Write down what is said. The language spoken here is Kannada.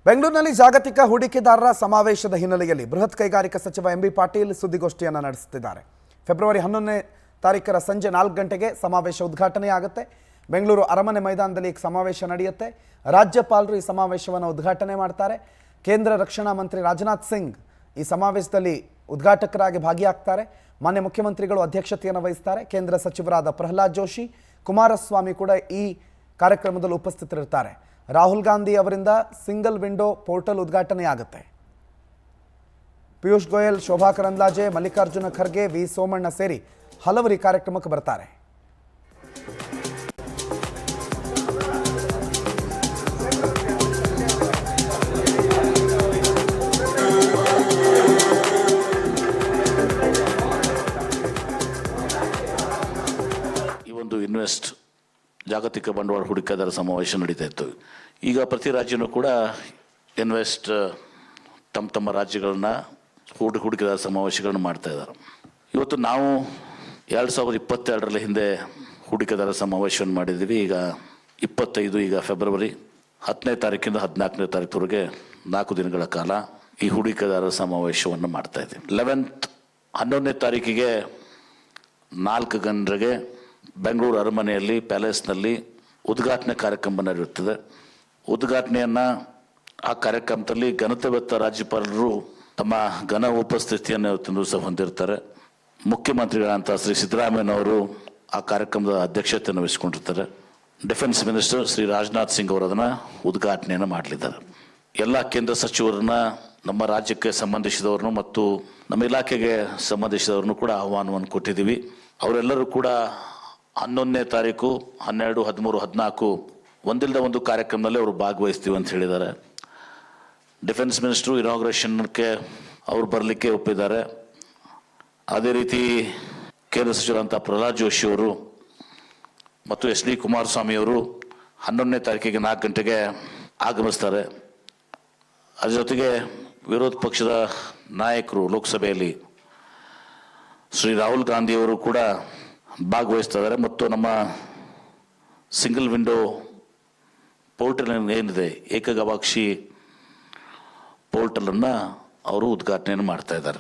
ಬೆಂಗಳೂರಿನಲ್ಲಿ ಜಾಗತಿಕ ಹೂಡಿಕೆದಾರರ ಸಮಾವೇಶದ ಹಿನ್ನೆಲೆಯಲ್ಲಿ ಬೃಹತ್ ಕೈಗಾರಿಕಾ ಸಚಿವ ಎಂಬಿ ಪಾಟೀಲ್ ಸುದ್ದಿಗೋಷ್ಠಿಯನ್ನು ನಡೆಸುತ್ತಿದ್ದಾರೆ. ಫೆಬ್ರವರಿ 11ನೇ ತಾರೀಕರ ಸಂಜೆ 4 ಗಂಟೆಗೆ ಸಮಾವೇಶ ಉದ್ಘಾಟನೆಯಾಗುತ್ತೆ. ಬೆಂಗಳೂರು ಅರಮನೆ ಮೈದಾನದಲ್ಲಿ ಸಮಾವೇಶ ನಡೆಯುತ್ತೆ. ರಾಜ್ಯಪಾಲರು ಈ ಸಮಾವೇಶವನ್ನು ಉದ್ಘಾಟನೆ ಮಾಡ್ತಾರೆ. ಕೇಂದ್ರ ರಕ್ಷಣಾ ಮಂತ್ರಿ ರಾಜನಾಥ್ ಸಿಂಗ್ ಈ ಸಮಾವೇಶದಲ್ಲಿ ಉದ್ಘಾಟಕರಾಗಿ ಭಾಗಿಯಾಗ್ತಾರೆ. ಮಾನ್ಯ ಮುಖ್ಯಮಂತ್ರಿಗಳು ಅಧ್ಯಕ್ಷತೆಯನ್ನು ವಹಿಸ್ತಾರೆ. ಕೇಂದ್ರ ಸಚಿವರಾದ ಪ್ರಹ್ಲಾದ್ ಜೋಶಿ, ಕುಮಾರಸ್ವಾಮಿ ಕೂಡ ಈ ಕಾರ್ಯಕ್ರಮದಲ್ಲಿ ಉಪಸ್ಥಿತರಿರ್ತಾರೆ. ರಾಹುಲ್ ಗಾಂಧಿ ಅವರಿಂದ ಸಿಂಗಲ್ ವಿಂಡೋ ಪೋರ್ಟಲ್ ಉದ್ಘಾಟನೆಯಾಗುತ್ತೆ. ಪಿಯೂಷ್ ಗೋಯಲ್, ಶೋಭಾ ಕರಂದ್ಲಾಜೆ, ಮಲ್ಲಿಕಾರ್ಜುನ ಖರ್ಗೆ, ವಿ ಸೋಮಣ್ಣ ಸೇರಿ ಹಲವರು ಈ ಕಾರ್ಯಕ್ರಮಕ್ಕೆ ಬರ್ತಾರೆ. ಈ ಒಂದು ಇನ್ವೆಸ್ಟ್ ಜಾಗತಿಕ ಬಂಡವಾಳ ಹೂಡಿಕೆದಾರರ ಸಮಾವೇಶ ನಡೀತಾ ಇತ್ತು. ಈಗ ಪ್ರತಿ ರಾಜ್ಯನೂ ಕೂಡ ಇನ್ವೆಸ್ಟ್ ತಮ್ಮ ರಾಜ್ಯಗಳನ್ನ ಹೂಡಿಕೆದಾರ ಸಮಾವೇಶಗಳನ್ನು ಮಾಡ್ತಾ ಇದ್ದಾರೆ. ಇವತ್ತು ನಾವು 2022ರಲ್ಲಿ ಹಿಂದೆ ಹೂಡಿಕೆದಾರ ಸಮಾವೇಶವನ್ನು ಮಾಡಿದ್ದೀವಿ. ಈಗ 25 ಈಗ ಫೆಬ್ರವರಿ 10ನೇ ತಾರೀಕಿಂದ 14ನೇ ತಾರೀಕುವರೆಗೆ 4 ದಿನಗಳ ಕಾಲ ಈ ಹೂಡಿಕೆದಾರರ ಸಮಾವೇಶವನ್ನು ಮಾಡ್ತಾ ಇದ್ದೀವಿ. 11ನೇ ತಾರೀಕಿಗೆ 4 ಗಂಟೆಗೆ ಬೆಂಗಳೂರು ಅರಮನೆಯಲ್ಲಿ ಪ್ಯಾಲೇಸ್ನಲ್ಲಿ ಉದ್ಘಾಟನೆ ಕಾರ್ಯಕ್ರಮ ನಡೆಯುತ್ತದೆ. ಉದ್ಘಾಟನೆಯನ್ನು ಆ ಕಾರ್ಯಕ್ರಮದಲ್ಲಿ ಘನತೆವೆತ್ತ ರಾಜ್ಯಪಾಲರು ತಮ್ಮ ಘನ ಉಪಸ್ಥಿತಿಯನ್ನು ಇವತ್ತಿನ ಸಹ ಹೊಂದಿರ್ತಾರೆ. ಮುಖ್ಯಮಂತ್ರಿಗಳಂತ ಶ್ರೀ ಸಿದ್ದರಾಮಯ್ಯನವರು ಆ ಕಾರ್ಯಕ್ರಮದ ಅಧ್ಯಕ್ಷತೆಯನ್ನು ವಹಿಸಿಕೊಂಡಿರ್ತಾರೆ. ಡಿಫೆನ್ಸ್ ಮಿನಿಸ್ಟರ್ ಶ್ರೀ ರಾಜನಾಥ್ ಸಿಂಗ್ ಅವರು ಅದನ್ನು ಉದ್ಘಾಟನೆಯನ್ನು ಮಾಡಲಿದ್ದಾರೆ. ಎಲ್ಲ ಕೇಂದ್ರ ಸಚಿವರನ್ನ, ನಮ್ಮ ರಾಜ್ಯಕ್ಕೆ ಸಂಬಂಧಿಸಿದವ್ರನ್ನು ಮತ್ತು ನಮ್ಮ ಇಲಾಖೆಗೆ ಸಂಬಂಧಿಸಿದವ್ರನ್ನು ಕೂಡ ಆಹ್ವಾನವನ್ನು ಕೊಟ್ಟಿದ್ದೀವಿ. ಅವರೆಲ್ಲರೂ ಕೂಡ 11ನೇ ತಾರೀಕು 12, 13, 14 ಒಂದಿಲ್ಲದ ಒಂದು ಕಾರ್ಯಕ್ರಮದಲ್ಲಿ ಅವರು ಭಾಗವಹಿಸ್ತೀವಿ ಅಂತ ಹೇಳಿದ್ದಾರೆ. ಡಿಫೆನ್ಸ್ ಮಿನಿಸ್ಟ್ರು ಇನಾಗ್ರೇಷನ್ಗೆ ಅವರು ಬರಲಿಕ್ಕೆ ಒಪ್ಪಿದ್ದಾರೆ. ಅದೇ ರೀತಿ ಕೇಂದ್ರ ಸಚಿವರಂತ ಪ್ರಹ್ಲಾದ್ ಜೋಶಿ ಅವರು ಮತ್ತು ಎಸ್ ಡಿ ಕುಮಾರಸ್ವಾಮಿ ಅವರು 11ನೇ ತಾರೀಕಿಗೆ 4 ಗಂಟೆಗೆ ಆಗಮಿಸ್ತಾರೆ. ಅದ್ರ ಜೊತೆಗೆ ವಿರೋಧ ಪಕ್ಷದ ನಾಯಕರು ಲೋಕಸಭೆಯಲ್ಲಿ ಶ್ರೀ ರಾಹುಲ್ ಗಾಂಧಿಯವರು ಕೂಡ ಭಾಗವಹಿಸ್ತಾ ಇದ್ದಾರೆ. ಮತ್ತು ನಮ್ಮ ಸಿಂಗಲ್ ವಿಂಡೋ ಪೋರ್ಟಲ್ ಏನಿದೆ, ಏಕಗವಾಕ್ಷಿ ಪೋರ್ಟಲನ್ನು ಅವರು ಉದ್ಘಾಟನೆಯನ್ನು ಮಾಡ್ತಾ ಇದ್ದಾರೆ.